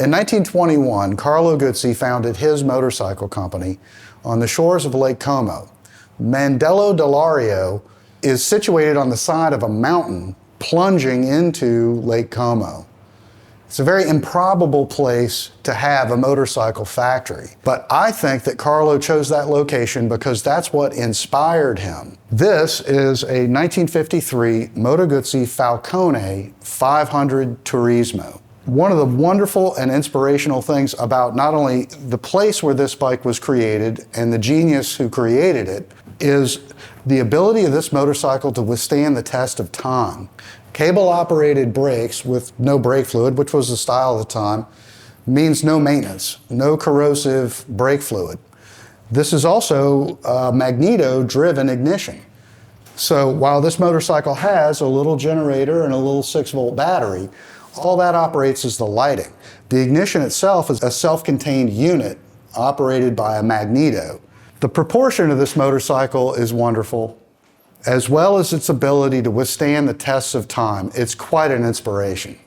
In 1921, Carlo Guzzi founded his motorcycle company on the shores of Lake Como. Mandello dell'Ario is situated on the side of a mountain plunging into Lake Como. It's a very improbable place to have a motorcycle factory, but I think that Carlo chose that location because that's what inspired him. This is a 1953 Moto Guzzi Falcone 500 Turismo. One of the wonderful and inspirational things about not only the place where this bike was created and the genius who created it is the ability of this motorcycle to withstand the test of time. Cable-operated brakes with no brake fluid, which was the style at the time, means no maintenance, no corrosive brake fluid. This is also a magneto-driven ignition. So while this motorcycle has a little generator and a little 6-volt battery, all that operates is the lighting. The ignition itself is a self-contained unit operated by a magneto. The proportion of this motorcycle is wonderful, as well as its ability to withstand the tests of time. It's quite an inspiration.